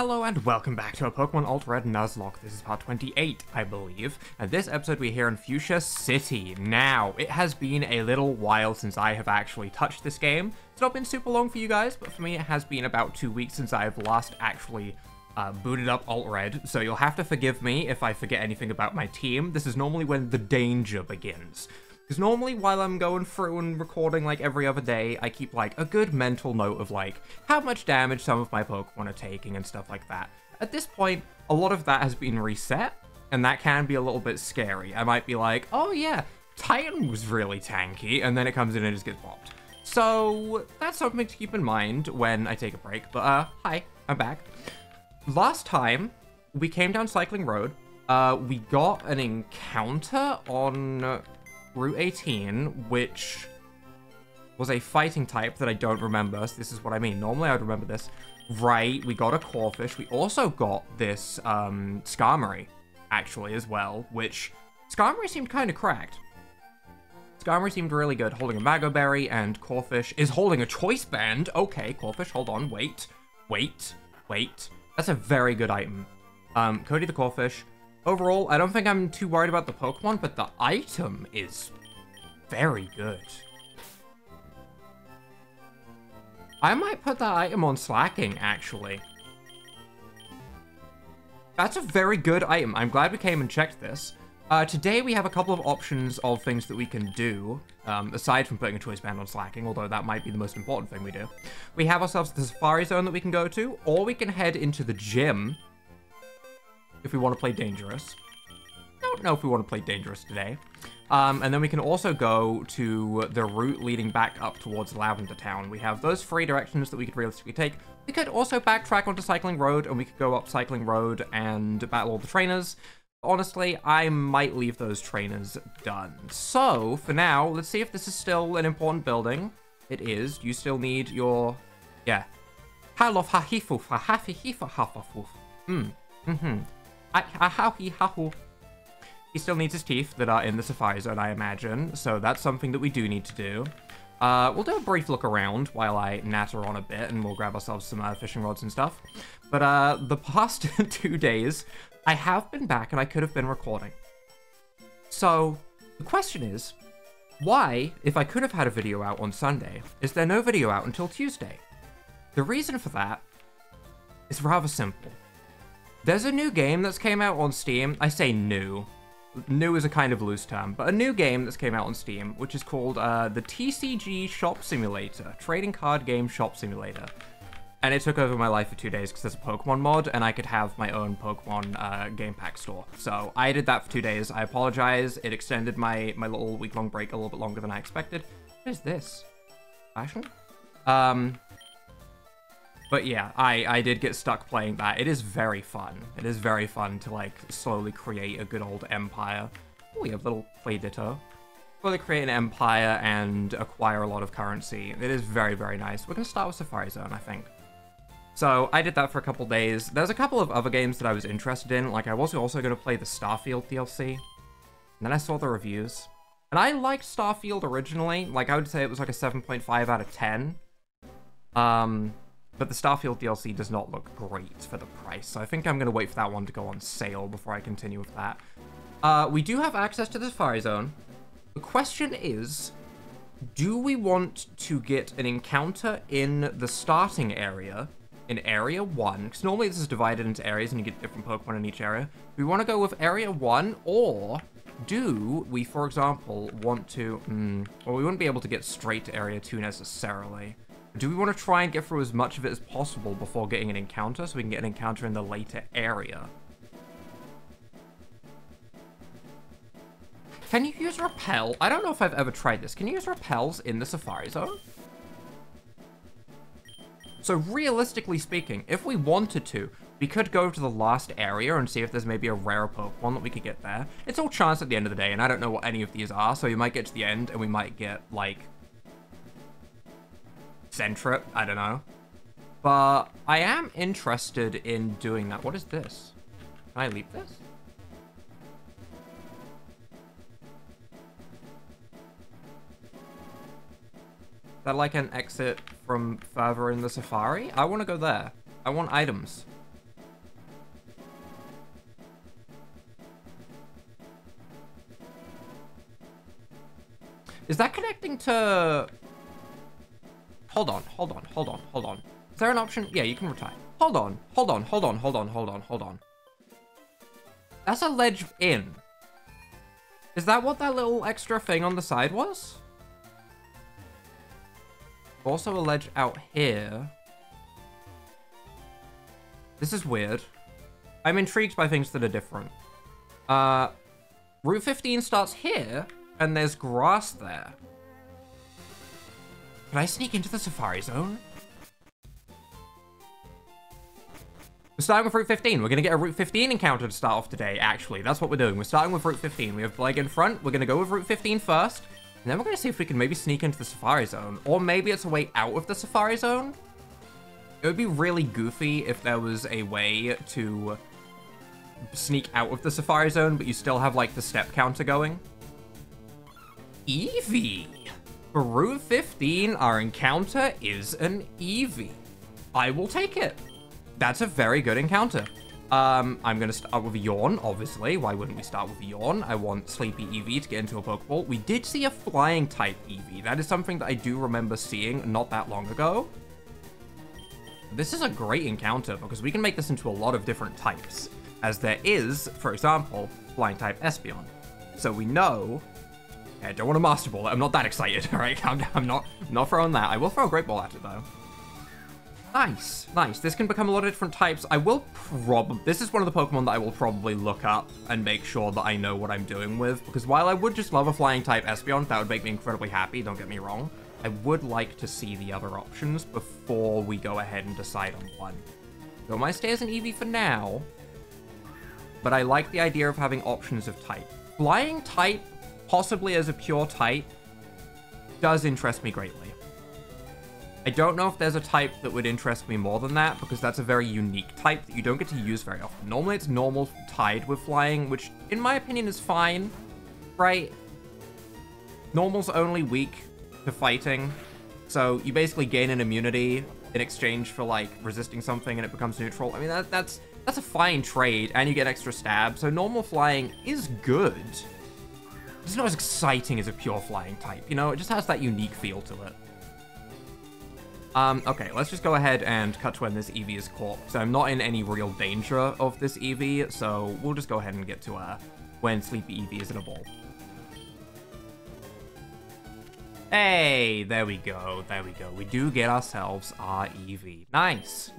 Hello and welcome back to a Pokemon AlteRed Nuzlocke. This is part 28, I believe. And this episode we're here in Fuchsia City. Now, it has been a little while since I have actually touched this game. It's not been super long for you guys, but for me it has been about 2 weeks since I've last actually booted up AlteRed. So you'll have to forgive me if I forget anything about my team. This is normally when the danger begins. Because normally while I'm going through and recording like every other day, I keep like a good mental note of like how much damage some of my Pokemon are taking and stuff like that. At this point, a lot of that has been reset, and that can be a little bit scary. I might be like, oh yeah, Titan was really tanky, and then it comes in and just gets popped. So that's something to keep in mind when I take a break. But hi, I'm back. Last time, we came down Cycling Road. We got an encounter on Route 18, which was a fighting type that I don't remember. So this is what I mean. Normally I would remember this. Right, we got a Corphish. We also got this Skarmory, actually, as well, which Skarmory seemed kind of cracked. Skarmory seemed really good, holding a Mago Berry, and Corphish is holding a Choice Band. Okay, Corphish, hold on, wait. That's a very good item. Cody the Corphish. Overall, I don't think I'm too worried about the Pokemon, but the item is very good. I might put that item on Slacking, actually. That's a very good item. I'm glad we came and checked this. Today, we have a couple of options of things that we can do, aside from putting a Choice Band on Slacking, although that might be the most important thing we do. We have ourselves the Safari Zone that we can go to, or we can head into the gym if we want to play Dangerous. I don't know if we want to play Dangerous today. And then we can also go to the route leading back up towards Lavender Town. We have those 3 directions that we could realistically take. We could also backtrack onto Cycling Road, and we could go up Cycling Road and battle all the trainers. Honestly, I might leave those trainers done. So, for now, let's see if this is still an important building. It is. You still need your... yeah. He still needs his teeth that are in the Safari Zone, I imagine. So that's something that we do need to do. We'll do a brief look around while I natter on a bit, and we'll grab ourselves some fishing rods and stuff. But the past 2 days, I have been back and I could have been recording. So the question is, why, if I could have had a video out on Sunday, is there no video out until Tuesday? The reason for that is rather simple. There's a new game that's came out on Steam. I say new. New is a kind of loose term, but a new game that's came out on Steam, which is called the TCG Shop Simulator, Trading Card Game Shop Simulator. And it took over my life for 2 days because there's a Pokemon mod, and I could have my own Pokemon game pack store. So I did that for 2 days. I apologize. It extended my little week-long break a little bit longer than I expected. What is this? Fashion? But yeah, I did get stuck playing that. It is very fun. It is very fun to, like, slowly create a good old empire. Oh, we have little Play Ditto. Slowly create an empire and acquire a lot of currency. It is very, very nice. We're going to start with Safari Zone, I think. So, I did that for a couple days. There's a couple of other games that I was interested in. Like, I was also going to play the Starfield DLC. And then I saw the reviews. And I liked Starfield originally. Like, I would say it was like a 7.5 out of 10. But the Starfield DLC does not look great for the price, so I think I'm going to wait for that one to go on sale before I continue with that. We do have access to the Safari Zone. The question is, do we want to get an encounter in the starting area, in Area 1? Because normally this is divided into areas and you get different Pokemon in each area. Do we want to go with Area 1, or do we, for example, want to... well, we wouldn't be able to get straight to Area 2 necessarily. Do we want to try and get through as much of it as possible before getting an encounter, so we can get an encounter in the later area? Can you use Repel? I don't know if I've ever tried this. Can you use Repels in the Safari Zone? So realistically speaking, if we wanted to, we could go to the last area and see if there's maybe a rare Pokemon that we could get there. It's all chance at the end of the day, and I don't know what any of these are, so we might get to the end and we might get, like... Centrip, I don't know. But I am interested in doing that. What is this? Can I leap this? Is that like an exit from further in the safari? I want to go there. I want items. Is that connecting to... Hold on. Is there an option? Yeah, you can retire. Hold on. That's a ledge in. Is that what that little extra thing on the side was? Also a ledge out here. This is weird. I'm intrigued by things that are different. Route 15 starts here, and there's grass there. Can I sneak into the Safari Zone? We're starting with Route 15. We're going to get a Route 15 encounter to start off today, actually. That's what we're doing. We're starting with Route 15. We have Bleg in front. We're going to go with Route 15 first. And then we're going to see if we can maybe sneak into the Safari Zone. Or maybe it's a way out of the Safari Zone. It would be really goofy if there was a way to sneak out of the Safari Zone, but you still have, like, the step counter going. Eevee! For Route 15, our encounter is an Eevee. I will take it. That's a very good encounter. I'm going to start with a Yawn, obviously. Why wouldn't we start with a Yawn? I want Sleepy Eevee to get into a Pokeball. We did see a flying type Eevee. That is something that I do remember seeing not that long ago. This is a great encounter because we can make this into a lot of different types. As there is, for example, flying type Espeon. So we know... Okay, I don't want to Master Ball it. I'm not that excited, all right? I'm not throwing that. I will throw a Great Ball at it, though. Nice. This can become a lot of different types. I will this is one of the Pokemon that I will probably look up and make sure that I know what I'm doing with. Because while I would just love a flying type Espeon, that would make me incredibly happy, don't get me wrong. I would like to see the other options before we go ahead and decide on one. So it might stay as an Eevee for now. But I like the idea of having options of type. Flying type, possibly as a pure type, does interest me greatly. I don't know if there's a type that would interest me more than that, because that's a very unique type that you don't get to use very often. Normally it's normal tied with flying, which in my opinion is fine, right? Normal's only weak to fighting, so you basically gain an immunity in exchange for like resisting something and it becomes neutral. I mean, that's a fine trade, and you get extra stab, so normal flying is good. It's not as exciting as a pure flying type, you know? It just has that unique feel to it. Okay, let's just go ahead and cut to when this Eevee is caught. So I'm not in any real danger of this Eevee, so we'll just go ahead and get to when Sleepy Eevee is in a ball. Hey, there we go. We do get ourselves our Eevee. Nice.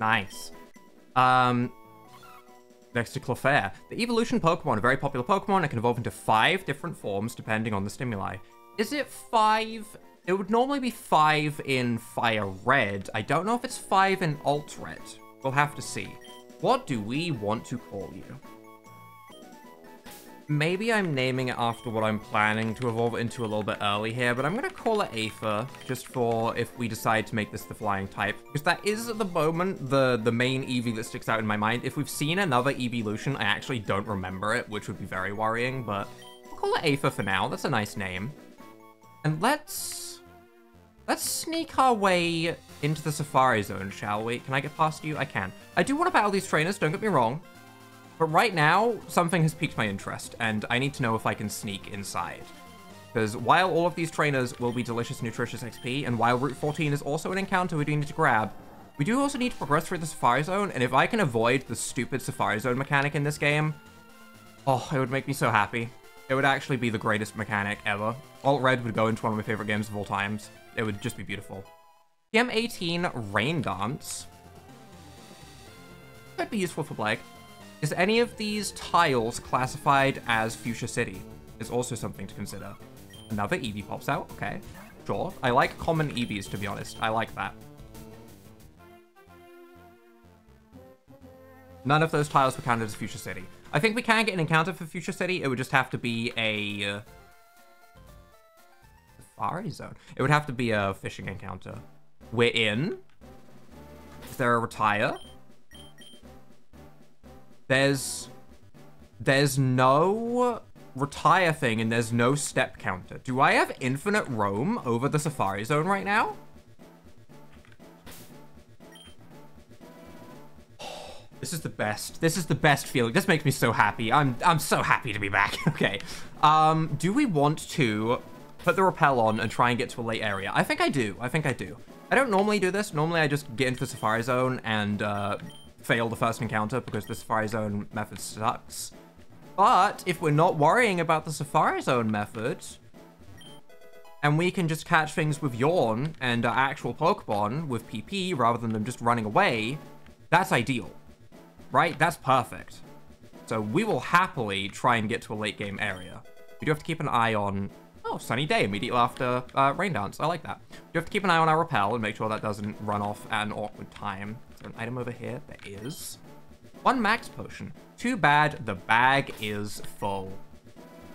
Next to Clefairy. The evolution Pokemon, a very popular Pokemon. It can evolve into 5 different forms depending on the stimuli. Is it 5? It would normally be 5 in Fire Red. I don't know if it's 5 in AlteRed. We'll have to see. What do we want to call you? Maybe I'm naming it after what I'm planning to evolve it into a little bit early here, but I'm going to call it Aether, just for if we decide to make this the flying type. Because that is, at the moment, the main Eevee that sticks out in my mind. If we've seen another evolution, I actually don't remember it, which would be very worrying, but we'll call it Aether for now. That's a nice name. And let's sneak our way into the Safari Zone, shall we? Can I get past you? I can. I do want to battle these trainers, don't get me wrong. But right now, something has piqued my interest, and I need to know if I can sneak inside. Because while all of these trainers will be delicious, nutritious XP, and while Route 14 is also an encounter we do need to grab, we do also need to progress through the Safari Zone, and if I can avoid the stupid Safari Zone mechanic in this game, oh, it would make me so happy. It would actually be the greatest mechanic ever. AlteRed would go into one of my favorite games of all times. It would just be beautiful. PM18 Rain Dance. Could be useful for Bleg. Is any of these tiles classified as Fuchsia City? Is also something to consider. Another Eevee pops out. Okay, sure. I like common Eevees, to be honest. I like that. None of those tiles were counted as Fuchsia City. I think we can get an encounter for Fuchsia City. It would just have to be a... Safari Zone. It would have to be a fishing encounter. We're in. Is there a retire? There's no retire thing and there's no step counter. Do I have infinite roam over the Safari Zone right now? This is the best. This is the best feeling. This makes me so happy. I'm so happy to be back. Okay. Do we want to put the repel on and try and get to a late area. I think I do. I don't normally do this. Normally I just get into the Safari Zone and fail the first encounter because the Safari Zone method sucks. But if we're not worrying about the Safari Zone method, and we can just catch things with Yawn and our actual Pokemon with PP rather than them just running away, that's ideal, right? That's perfect. So we will happily try and get to a late game area. We do have to keep an eye on... Oh, sunny day immediately after Rain Dance. I like that. You have to keep an eye on our repel and make sure that doesn't run off at an awkward time. Is there an item over here? There is. 1 max potion. Too bad the bag is full.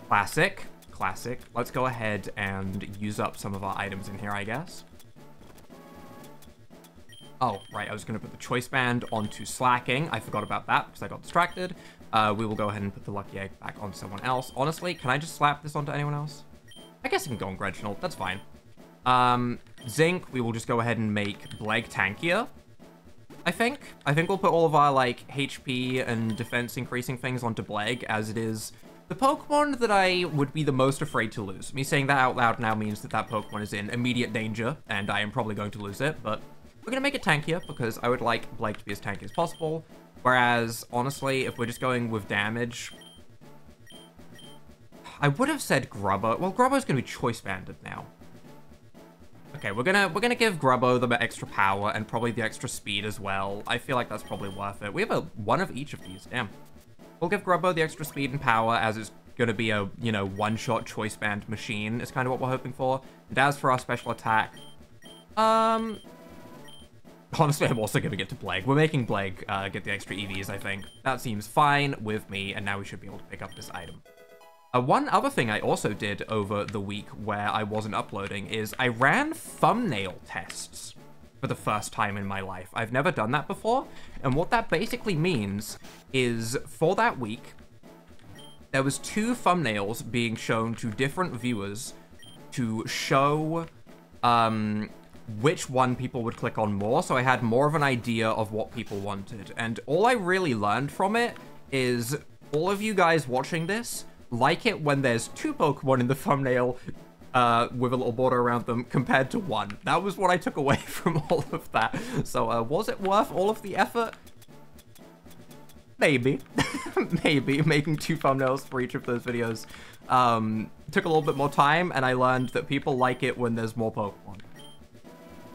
Classic. Classic. Let's go ahead and use up some of our items in here, I guess. Oh, right. I was going to put the choice band onto slacking. I forgot about that because I got distracted. We will go ahead and put the lucky egg back on someone else. Honestly, can I just slap this onto anyone else? I guess I can go on Gretchenald. That's fine. Zinc, we will just go ahead and make Bleg tankier. I think we'll put all of our, like, HP and defense increasing things onto Bleg, as it is the Pokemon that I would be the most afraid to lose. Me saying that out loud now means that that Pokemon is in immediate danger, and I am probably going to lose it, but we're going to make it tankier, because I would like Bleg to be as tanky as possible. Whereas, honestly, if we're just going with damage... I would have said Grubbo. Well, Grubbo's going to be choice banded now. Okay, we're gonna give Grubbo the extra power and probably the extra speed as well. I feel like that's probably worth it. We have one of each of these. Damn. We'll give Grubbo the extra speed and power, as it's gonna be a, you know, one-shot choice band machine is kind of what we're hoping for. And as for our special attack, honestly, I'm also gonna get to Bleg. We're making Bleg get the extra EVs, I think. That seems fine with me, and now we should be able to pick up this item. One other thing I also did over the week where I wasn't uploading is I ran thumbnail tests for the first time in my life. I've never done that before, and what that basically means is for that week, there was 2 thumbnails being shown to different viewers to show which one people would click on more, so I had more of an idea of what people wanted. And all I really learned from it is all of you guys watching this like it when there's 2 Pokemon in the thumbnail with a little border around them compared to 1. That was what I took away from all of that. So was it worth all of the effort? Maybe. Maybe. Making 2 thumbnails for each of those videos took a little bit more time, and I learned that people like it when there's more Pokemon.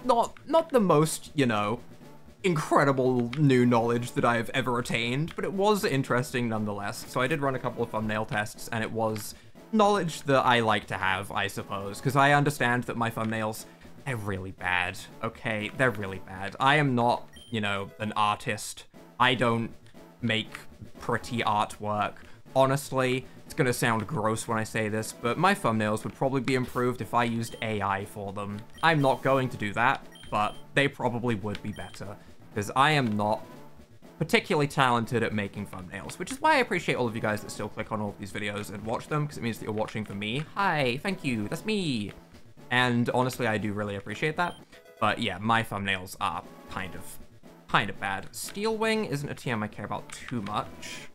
Not the most, you know, incredible new knowledge that I've ever attained, but it was interesting nonetheless. So I did run a couple of thumbnail tests, and it was knowledge that I like to have, I suppose, because I understand that my thumbnails, they're really bad, okay? They're really bad. I am not, you know, an artist. I don't make pretty artwork. Honestly, it's gonna sound gross when I say this, but my thumbnails would probably be improved if I used AI for them. I'm not going to do that, but they probably would be better, because I am not particularly talented at making thumbnails, which is why I appreciate all of you guys that still click on all of these videos and watch them, because it means that you're watching for me. Hi, thank you, that's me. And honestly, I do really appreciate that. But yeah, my thumbnails are kind of bad. Steel Wing isn't a TM I care about too much.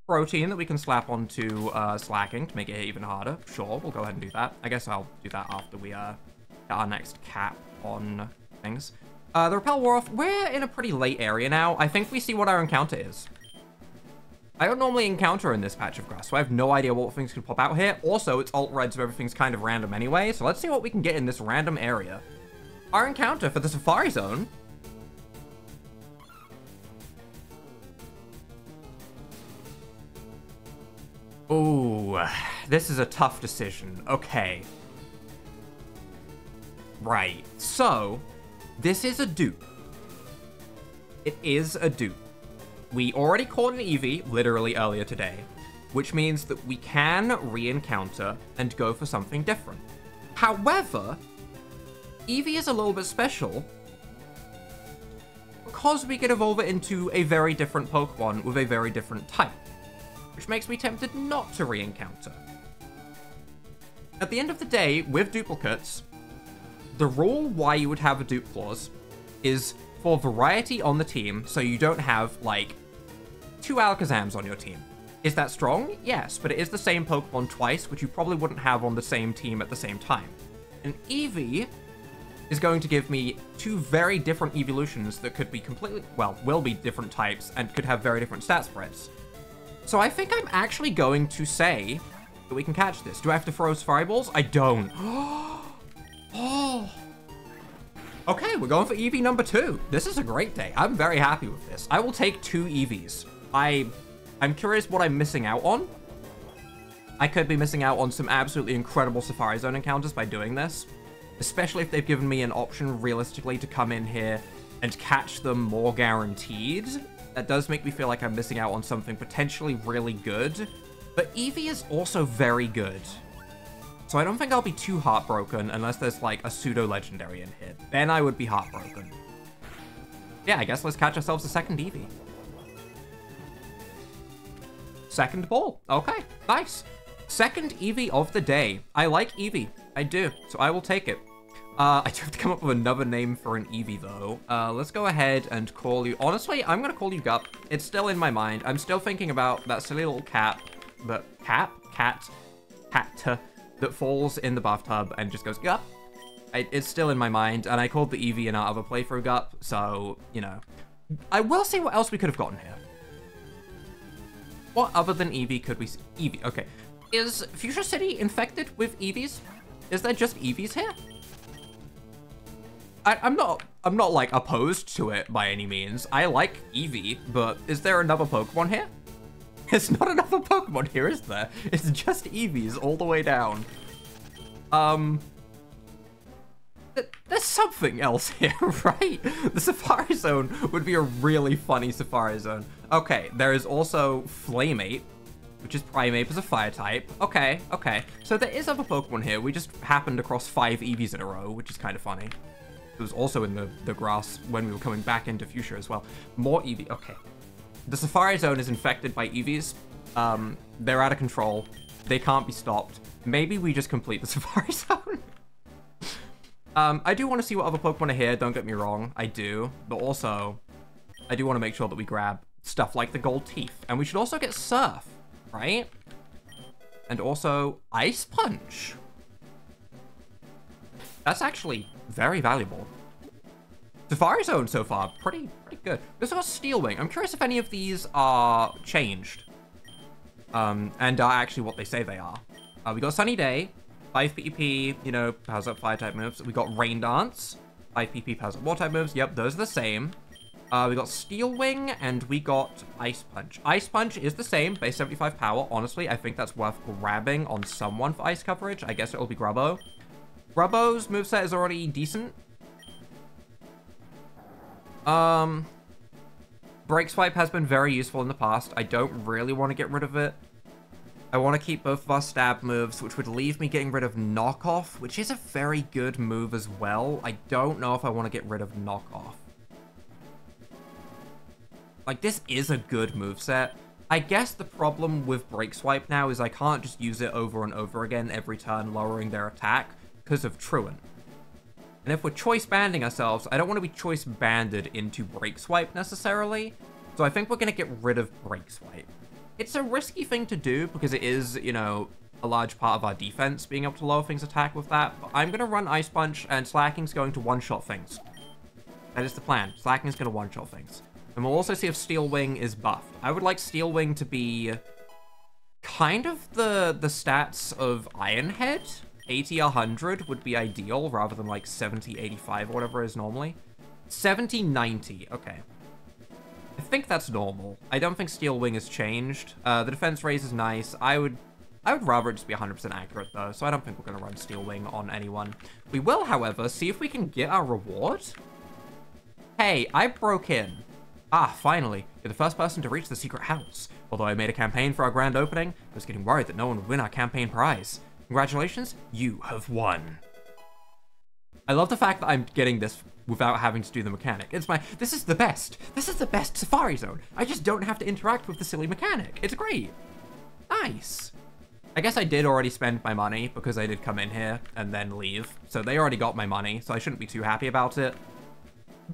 Protein that we can slap onto slacking to make it even harder. Sure, we'll go ahead and do that. I guess I'll do that after we get our next cap on things. The repel wore off. We're in a pretty late area now. I think we see what our encounter is. I don't normally encounter in this patch of grass, so I have no idea what things can pop out here. Also, it's AlteRed, so everything's kind of random anyway. So let's see what we can get in this random area. Our encounter for the Safari Zone. Ooh, this is a tough decision. Okay. Right, so this is a dupe. It is a dupe. We already caught an Eevee, literally earlier today, which means that we can re-encounter and go for something different. However, Eevee is a little bit special because we can evolve it into a very different Pokemon with a very different type, which makes me tempted not to re-encounter. At the end of the day, with duplicates, the rule why you would have a dupe clause is for variety on the team, so you don't have, like, 2 Alakazams on your team. Is that strong? Yes, but it is the same Pokemon twice, which you probably wouldn't have on the same team at the same time. And Eevee is going to give me two very different evolutions that could be completely, well, will be different types and could have very different stat spreads. So I think I'm actually going to say that we can catch this. Do I have to throw Safari Balls? I don't. Oh. Okay, we're going for Eevee number 2. This is a great day. I'm very happy with this. I will take 2 Eevees. I'm curious what I'm missing out on. I could be missing out on some absolutely incredible Safari Zone encounters by doing this, especially if they've given me an option realistically to come in here and catch them more guaranteed. That does make me feel like I'm missing out on something potentially really good, but Eevee is also very good. So I don't think I'll be too heartbroken unless there's like a pseudo-legendary in here. Then I would be heartbroken. Yeah, I guess let's catch ourselves a second Eevee. Second ball. Okay, nice. Second Eevee of the day. I like Eevee. I do, so I will take it. I do have to come up with another name for an Eevee, though. Let's go ahead and call you... Honestly, I'm going to call you Gup. It's still in my mind. I'm still thinking about that silly little cat that falls in the bathtub and just goes, Gup. It's still in my mind, and I called the Eevee in our other playthrough Gup, so, you know. I will see what else we could have gotten here. What other than Eevee could we see? Eevee, okay. Is Fuchsia City infected with Eevees? Is there just Eevees here? I'm not like opposed to it by any means. I like Eevee, but is there another Pokemon here? There's not another Pokemon here, is there? It's just Eevees all the way down. There's something else here, right? The Safari Zone would be a really funny Safari Zone. Okay, there is also Flameate, which is Primeape as a fire type. Okay, okay. So there is other Pokemon here. We just happened across 5 Eevees in a row, which is kind of funny. It was also in the grass when we were coming back into Fuchsia as well. More Eevee. Okay. The Safari Zone is infected by Eevees. They're out of control. They can't be stopped. Maybe we just complete the Safari Zone. I do want to see what other Pokemon are here, don't get me wrong. I do. But also, I do want to make sure that we grab stuff like the Gold Teeth. And we should also get Surf, right? And also Ice Punch. That's actually very valuable. Safari Zone so far, pretty good. There's also Steel Wing. I'm curious if any of these are changed. And are actually what they say they are. We got Sunny Day, 5 PvP, you know, powers up fire type moves. We got Rain Dance, 5 PvP, powers up water type moves. Yep, those are the same. We got Steel Wing, and we got Ice Punch. Ice Punch is the same, base 75 power. Honestly, I think that's worth grabbing on someone for ice coverage. I guess it'll be Grubbo. Grubbo's moveset is already decent. Break Swipe has been very useful in the past. I don't really want to get rid of it. I want to keep both of our stab moves, which would leave me getting rid of Knockoff, which is a very good move as well. I don't know if I want to get rid of Knockoff. Like, this is a good moveset. I guess the problem with Break Swipe now is I can't just use it over and over again every turn, lowering their attack because of Truant. And if we're choice banding ourselves, I don't want to be choice banded into Break Swipe necessarily. So I think we're going to get rid of Break Swipe. It's a risky thing to do because it is, you know, a large part of our defense being able to lower things attack with that. But I'm going to run Ice Punch, and Slacking's going to one-shot things. That is the plan. Slacking's going to one-shot things. And we'll also see if Steel Wing is buffed. I would like Steel Wing to be kind of the stats of Iron Head. 80, 100 would be ideal, rather than like 70, 85, or whatever it is normally. 70, 90. Okay. I think that's normal. I don't think Steel Wing has changed. The defense raise is nice. I would rather it just be 100% accurate, though, so I don't think we're going to run Steel Wing on anyone. We will, however, see if we can get our reward. Hey, I broke in. Ah, finally. You're the first person to reach the secret house. Although I made a campaign for our grand opening, I was getting worried that no one would win our campaign prize. Congratulations, you have won. I love the fact that I'm getting this without having to do the mechanic. This is the best. This is the best Safari Zone. I just don't have to interact with the silly mechanic. It's great. Nice. I guess I did already spend my money because I did come in here and then leave. So they already got my money, so I shouldn't be too happy about it.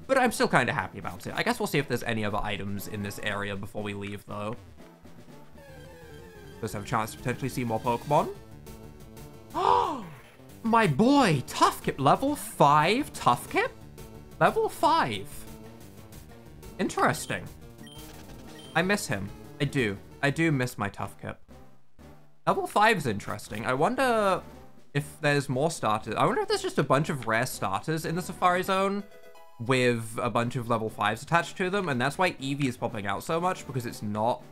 But I'm still kind of happy about it. I guess we'll see if there's any other items in this area before we leave, though. Does have a chance to potentially see more Pokemon. Oh, my boy, Tufkip, level 5 Tufkip? Level 5. Interesting. I miss him. I do. I do miss my Tufkip. Level 5 is interesting. I wonder if there's more starters. I wonder if there's just a bunch of rare starters in the Safari Zone with a bunch of level 5s attached to them, and that's why Eevee is popping out so much, because it's not...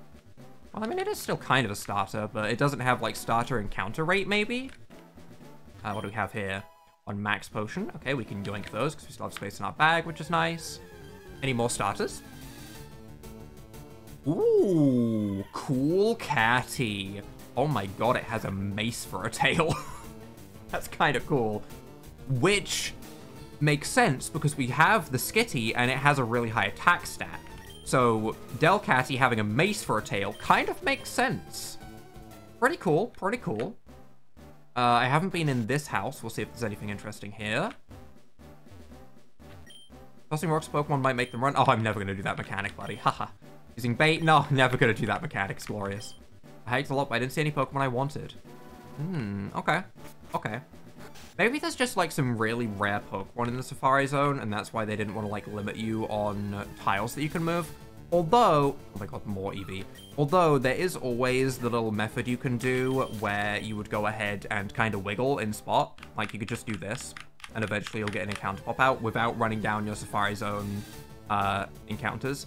Well, I mean, it is still kind of a starter, but it doesn't have, like, starter encounter rate, maybe? What do we have here? On Max Potion. Okay, we can yoink those, because we still have space in our bag, which is nice. Any more starters? Ooh, cool Catty. Oh my god, it has a mace for a tail. That's kind of cool. Which makes sense, because we have the Skitty, and it has a really high attack stat. So, Delcatty having a mace for a tail kind of makes sense. Pretty cool, pretty cool. I haven't been in this house. We'll see if there's anything interesting here. Tossing rocks Pokemon might make them run. Oh, I'm never going to do that mechanic, buddy. Haha. Using bait? No, never going to do that mechanic. It's glorious. I hiked a lot, but I didn't see any Pokemon I wanted. Okay. Okay. Maybe there's just, like, some really rare Pokemon in the Safari Zone, and that's why they didn't want to, like, limit you on tiles that you can move. Although... Oh my god, more Eevee. Although, there is always the little method you can do where you would go ahead and kind of wiggle in spot. Like, you could just do this, and eventually you'll get an encounter pop out without running down your Safari Zone encounters.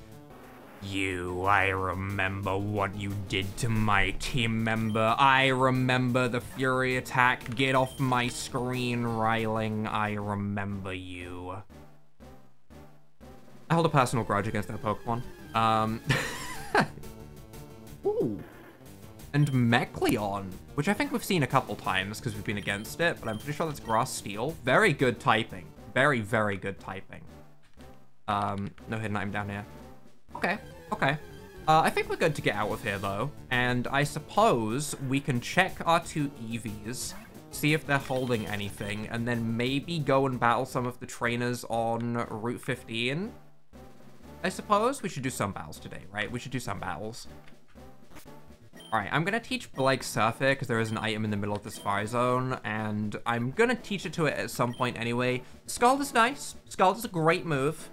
I remember what you did to my team member. I remember the Fury attack. Get off my screen, Ryling. I remember you. I hold a personal grudge against that Pokemon. Ooh. And Mechleon, which I think we've seen a couple times because we've been against it, but I'm pretty sure that's Grass Steel. Very good typing. Very, very good typing. No hidden item down here. Okay, okay. I think we're good to get out of here, though. And I suppose we can check our two Eevees, see if they're holding anything, and then maybe go and battle some of the trainers on Route 15. I suppose we should do some battles today, right? We should do some battles. Alright, I'm gonna teach Blake Surf here, because there is an item in the middle of the Safari Zone, and I'm gonna teach it to it at some point anyway. Scald is nice. Scald is a great move.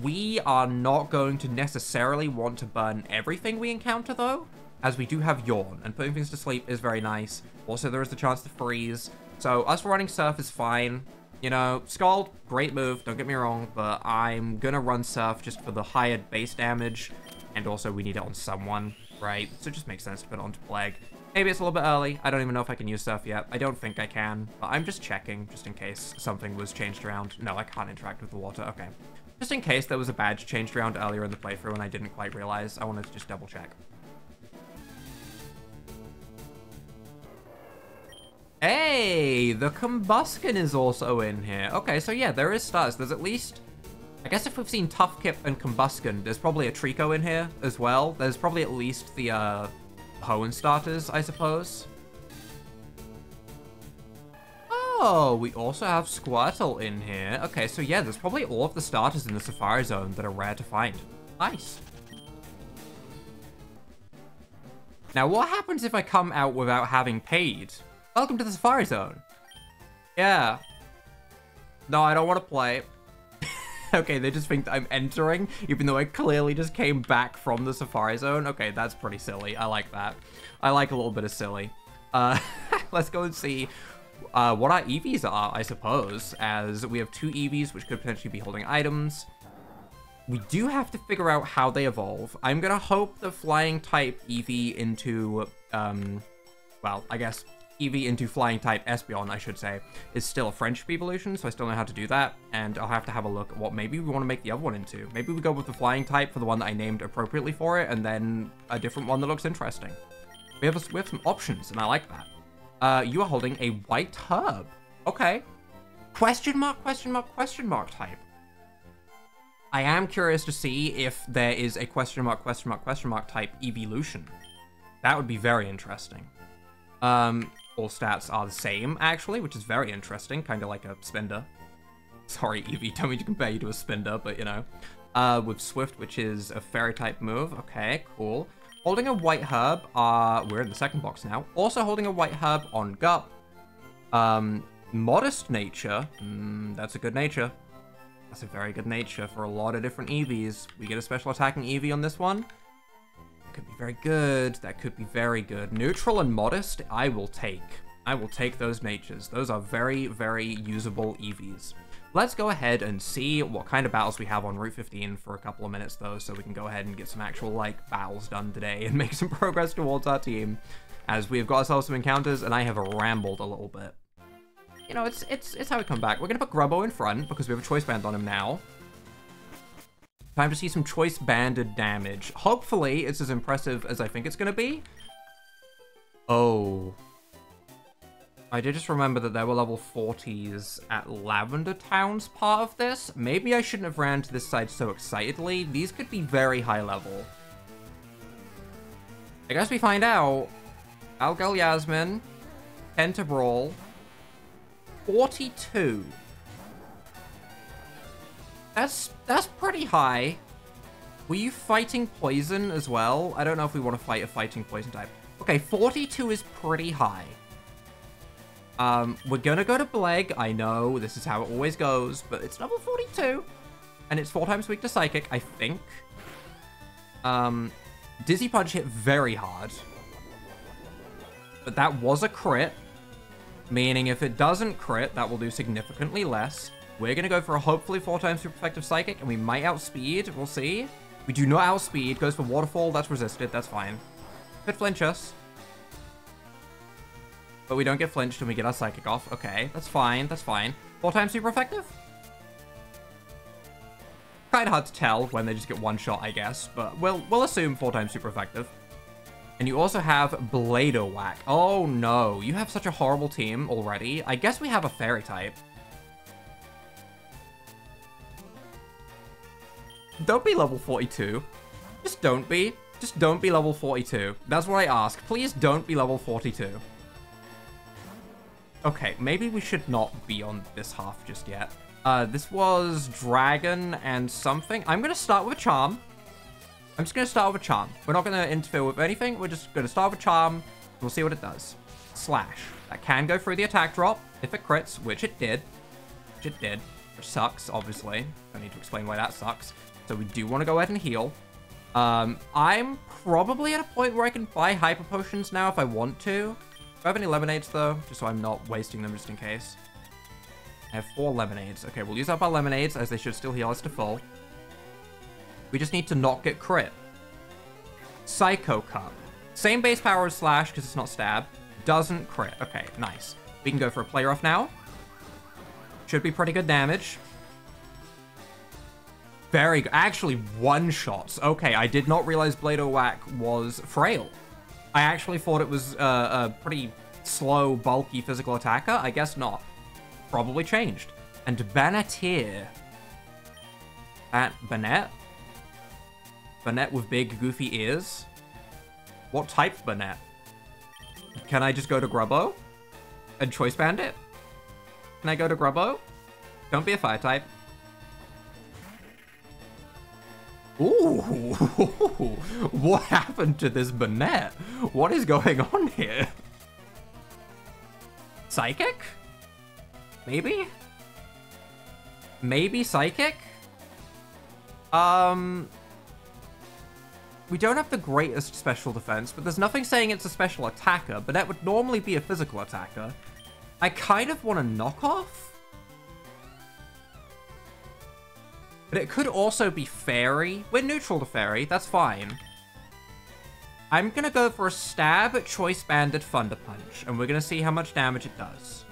We are not going to necessarily want to burn everything we encounter, though, as we do have Yawn, and putting things to sleep is very nice. Also, there is the chance to freeze, so us running Surf is fine. You know, Scald, great move, don't get me wrong, but I'm gonna run Surf just for the higher base damage, and also we need it on someone, right? So it just makes sense to put it onto Plague. Maybe it's a little bit early. I don't even know if I can use Surf yet. I don't think I can, but I'm just checking, just in case something was changed around. No, I can't interact with the water, okay. Just in case there was a badge changed around earlier in the playthrough and I didn't quite realize, I wanted to just double check. Hey, the Combuskin is also in here. Okay, so yeah, there is stars. There's at least... I guess if we've seen Tufkip and Combuskin, there's probably a Trico in here as well. There's probably at least the Hoenn starters, I suppose. Oh, we also have Squirtle in here. Okay, so yeah, there's probably all of the starters in the Safari Zone that are rare to find. Nice. Now, what happens if I come out without having paid? Welcome to the Safari Zone. Yeah. No, I don't want to play. Okay, they just think that I'm entering, even though I clearly just came back from the Safari Zone. Okay, that's pretty silly. I like that. I like a little bit of silly. Let's go and see what our Eevees are, I suppose, as we have two Eevees, which could potentially be holding items. We do have to figure out how they evolve. I'm gonna hope the Flying-type Eevee into, well, I guess Eevee into Flying-type Espeon, I should say, is still a friendship evolution, so I still know how to do that, and I'll have to have a look at what maybe we want to make the other one into. Maybe we go with the Flying-type for the one that I named appropriately for it, and then a different one that looks interesting. We have some options, and I like that. You are holding a white herb. Okay. Question mark, question mark, question mark type. I am curious to see if there is a question mark, question mark, question mark type evolution. That would be very interesting. All stats are the same, actually, which is very interesting. Kind of like a Spinda. Sorry, Eevee, don't mean to compare you to a Spinda, but you know. With Swift, which is a fairy type move. Okay, cool. Holding a white herb, we're in the second box now. Also holding a white herb on gut. Modest nature, that's a good nature. That's a very good nature for a lot of different EVs. We get a special attacking EV on this one. Could be very good. That could be very good. Neutral and modest, I will take. I will take those natures. Those are very, very usable EVs. Let's go ahead and see what kind of battles we have on Route 15 for a couple of minutes, though, so we can go ahead and get some actual, like, battles done today and make some progress towards our team, as we've got ourselves some encounters, and I have rambled a little bit. You know, it's how we come back. We're going to put Grubbo in front, because we have a choice band on him now. Time to see some choice banded damage. Hopefully, it's as impressive as I think it's going to be. Oh. I did just remember that there were level 40s at Lavender Town's part of this. Maybe I shouldn't have ran to this side so excitedly. These could be very high level. I guess we find out. Algal Yasmin. Pentabrawl. 42. That's pretty high. Were you fighting poison as well? I don't know if we want to fight a fighting poison type. Okay, 42 is pretty high. We're gonna go to Bleg. I know, this is how it always goes, but it's level 42. And it's 4 times weak to Psychic, I think. Dizzy Punch hit very hard. But that was a crit. Meaning if it doesn't crit, that will do significantly less. We're gonna go for a hopefully 4 times super effective Psychic, and we might outspeed, we'll see. We do not outspeed, goes for Waterfall, that's resisted, that's fine. Could flinch us. But we don't get flinched and we get our Psychic off. Okay, that's fine, that's fine. 4 times super effective? Kinda hard to tell when they just get one shot, I guess. But we'll assume 4 times super effective. And you also have Blado Whack. Oh no, you have such a horrible team already. I guess we have a Fairy type. Don't be level 42. Just don't be. Just don't be level 42. That's what I ask. Please don't be level 42. Okay, maybe we should not be on this half just yet. This was Dragon and something. I'm going to start with a Charm. I'm just going to start with a Charm. We're not going to interfere with anything. We're just going to start with a Charm. We'll see what it does. Slash. That can go through the attack drop if it crits, which it did. Which sucks, obviously. I need to explain why that sucks. So we do want to go ahead and heal. I'm probably at a point where I can buy Hyper Potions now if I want to. Do I have any Lemonades, though? Just so I'm not wasting them just in case. I have 4 Lemonades. Okay, we'll use up our Lemonades, as they should still heal us to full. We just need to not get crit. Psycho Cup. Same base power as Slash, because it's not stab. Doesn't crit. Okay, nice. We can go for a Play Rough now. Should be pretty good damage. Very good. Actually, one-shots. Okay, I did not realize Blado Whack was frail. I actually thought it was a pretty slow, bulky physical attacker. I guess not. Probably changed. And Banneteer. Banette? Banette with big, goofy ears? What type Banette? Can I just go to Grubbo? And Choice Bandit? Can I go to Grubbo? Don't be a fire type. Ooh, what happened to this Banette? What is going on here? Psychic? Maybe? Maybe Psychic? We don't have the greatest special defense, but there's nothing saying it's a special attacker, but that would normally be a physical attacker. I kind of want to knock off. But it could also be Fairy. We're neutral to Fairy, that's fine. I'm gonna go for a stab at Choice Banded Thunder Punch, and we're gonna see how much damage it does.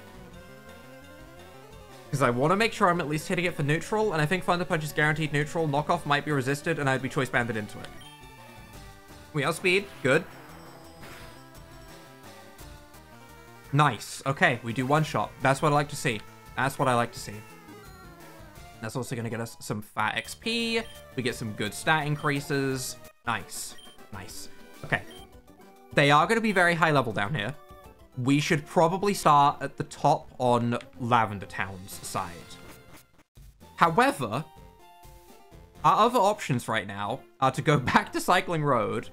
Because I want to make sure I'm at least hitting it for neutral, and I think Thunder Punch is guaranteed neutral. Knockoff might be resisted, and I'd be Choice Banded into it. We outspeed, good. Nice, okay, we do one shot. That's what I like to see. That's what I like to see. That's also going to get us some fat XP. We get some good stat increases. Nice. Nice. Okay. They are going to be very high level down here. We should probably start at the top on Lavender Town's side. However, our other options right now are to go back to Cycling Road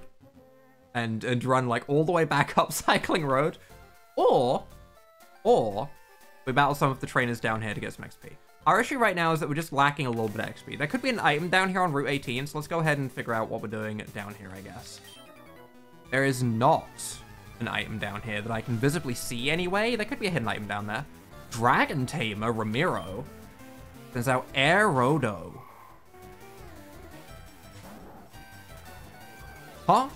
and run like all the way back up Cycling Road, or we battle some of the trainers down here to get some XP. Our issue right now is that we're just lacking a little bit of XP. There could be an item down here on Route 18, so let's go ahead and figure out what we're doing down here, I guess. There is not an item down here that I can visibly see anyway. There could be a hidden item down there. Dragon Tamer, Ramiro. Turns out Aerodo. Huh?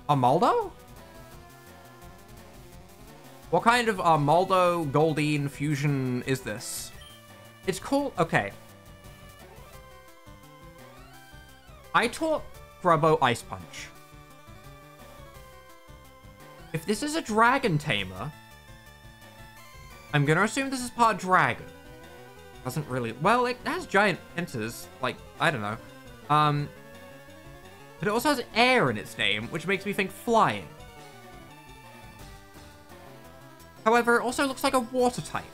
Armaldo? What kind of Armaldo Goldine fusion is this? It's called... Okay. I taught Grubbo Ice Punch. If this is a Dragon Tamer, I'm gonna assume this is part Dragon. Doesn't really... Well, it has giant pincers. Like, I don't know. But it also has air in its name, which makes me think flying. However, it also looks like a water type.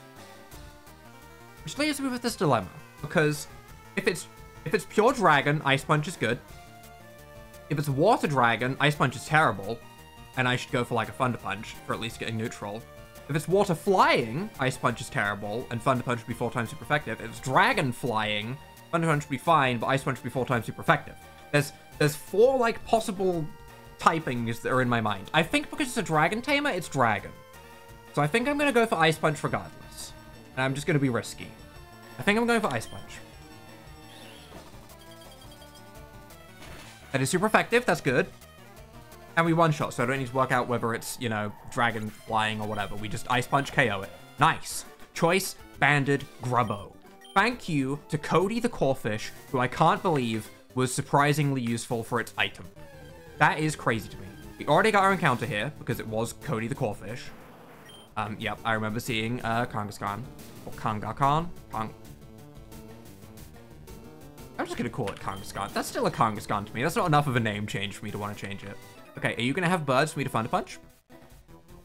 Which leaves me with this dilemma. Because if it's pure dragon, Ice Punch is good. If it's water dragon, Ice Punch is terrible. And I should go for like a Thunder Punch for at least getting neutral. If it's water flying, Ice Punch is terrible, and Thunder Punch would be 4 times super effective. If it's dragon flying, Thunder Punch would be fine, but Ice Punch would be 4 times super effective. There's 4 like possible typings that are in my mind. I think because it's a Dragon Tamer, it's dragon. So I think I'm gonna go for Ice Punch regardless. And I'm just gonna be risky. I think I'm going for Ice Punch. That is super effective, that's good. And we one-shot, so I don't need to work out whether it's, you know, dragon flying or whatever. We just Ice Punch KO it. Nice. Choice Banded Grubbo. Thank you to Cody the Corfish, who I can't believe was surprisingly useful for its item. That is crazy to me. We already got our encounter here, because it was Cody the Corfish. Yep, I remember seeing Kangaskhan. Or Kangaskhan? I'm just gonna call it Kangaskhan. That's still a Kangaskhan to me. That's not enough of a name change for me to want to change it. Okay, are you gonna have birds for me to Thunder Punch?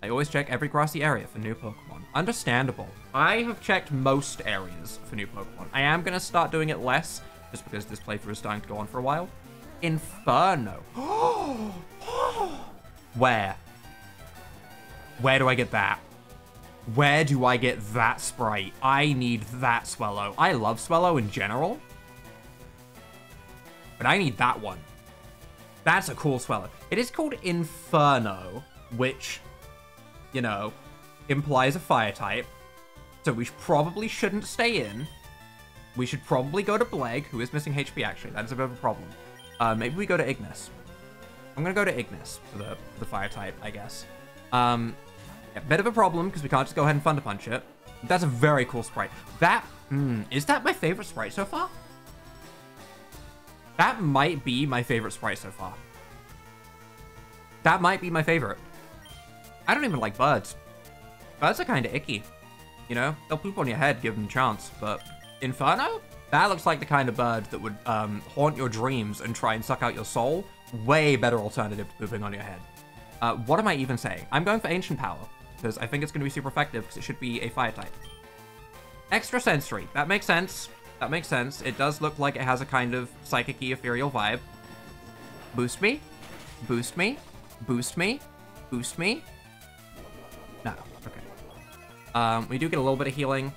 I always check every grassy area for new Pokemon. Understandable. I have checked most areas for new Pokemon. I am gonna start doing it less, just because this playthrough is starting to go on for a while. Inferno. Where? Where do I get that? Where do I get that sprite? I need that Swellow. I love Swellow in general, but I need that one. That's a cool Swellow. It is called Inferno, which, you know, implies a fire type. So we probably shouldn't stay in. We should probably go to Bleg, who is missing HP, actually. That is a bit of a problem. Maybe we go to Ignis. I'm going to go to Ignis for the fire type, I guess. Yeah, bit of a problem, because we can't just go ahead and Thunder Punch it. That's a very cool sprite. Is that my favorite sprite so far? That might be my favorite sprite so far. That might be my favorite. I don't even like birds. Birds are kind of icky. You know, they'll poop on your head, give them a chance, but Inferno? That looks like the kind of bird that would haunt your dreams and try and suck out your soul. Way better alternative to pooping on your head. What am I even saying? I'm going for Ancient Power, because I think it's going to be super effective, because it should be a fire type. Extrasensory. That makes sense. That makes sense. It does look like it has a kind of psychic-y, ethereal vibe. Boost me? Boost me? Boost me? Boost me? No. Okay. We do get a little bit of healing.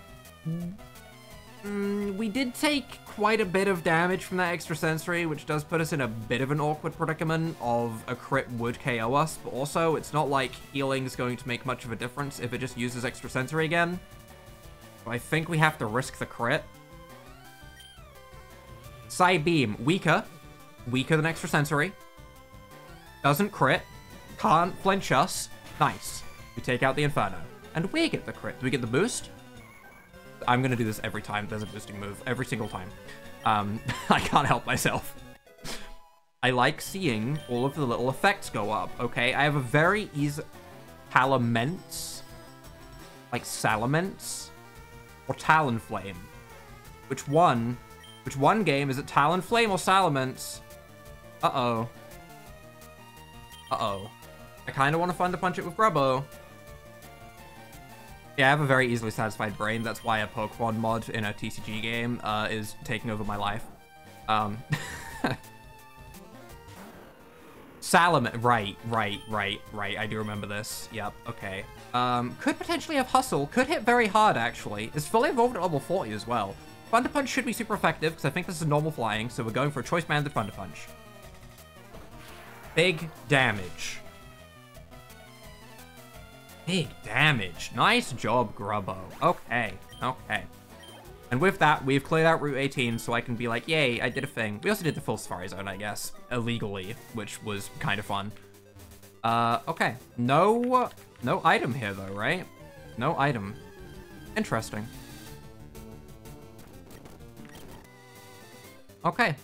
We did take quite a bit of damage from that extrasensory, which does put us in a bit of an awkward predicament of a crit would KO us, but also it's not like healing is going to make much of a difference if it just uses extrasensory again. So I think we have to risk the crit. Psybeam, weaker. Weaker than extrasensory. Doesn't crit. Can't flinch us. Nice. We take out the Inferno. And we get the crit. Do we get the boost? I'm going to do this every time there's a boosting move. Every single time. I can't help myself. I like seeing all of the little effects go up, okay? I have a very easy... Palaments? Like Salamence? Or Talonflame? Which one? Which one game? Is it Talonflame or Salamence? Uh-oh. Uh-oh. I kind of want to Thunder Punch it with Grubbo. Yeah, I have a very easily satisfied brain. That's why a Pokemon mod in a TCG game is taking over my life. Salamander. Right. I do remember this. Yep, okay. Could potentially have Hustle. Could hit very hard, actually. It's fully evolved at level 40 as well. Thunder Punch should be super effective, because I think this is normal flying, so we're going for a choice-banded Thunder Punch. Big damage. Big damage. Nice job, Grubbo. Okay. And with that, we've cleared out Route 18, so I can be like, yay, I did a thing. We also did the full Safari Zone, I guess, illegally, which was kind of fun. Okay. No item here, though, right? No item. Interesting. Okay.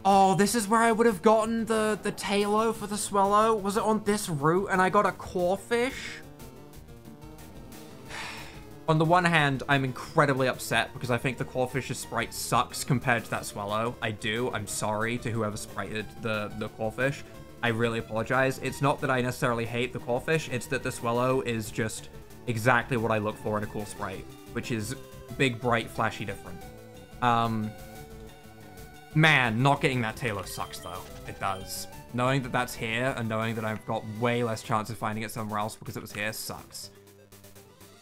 Oh, this is where I would have gotten the Tailo for the Swallow. Was it on this route and I got a Clawfish? On the one hand, I'm incredibly upset because I think the Clawfish's sprite sucks compared to that Swallow. I do. I'm sorry to whoever sprited the Clawfish. I really apologize. It's not that I necessarily hate the Clawfish. It's that the Swallow is just exactly what I look for in a cool sprite, which is big, bright, flashy, different. Man, not getting that Tailo sucks, though. It does. Knowing that that's here and knowing that I've got way less chance of finding it somewhere else because it was here sucks.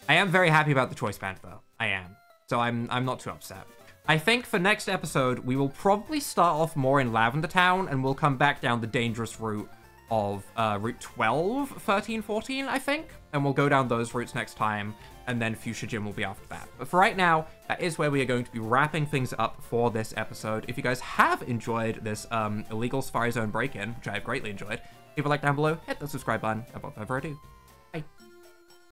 I am very happy about the choice band, though. I am. So I'm not too upset. I think for next episode, we will probably start off more in Lavender Town, and we'll come back down the dangerous route of Route 12, 13, 14, I think. And we'll go down those routes next time, and then Fuchsia Gym will be after that. But for right now, that is where we are going to be wrapping things up for this episode. If you guys have enjoyed this illegal Safari Zone break-in, which I have greatly enjoyed, leave a like down below, hit the subscribe button, and without further ado,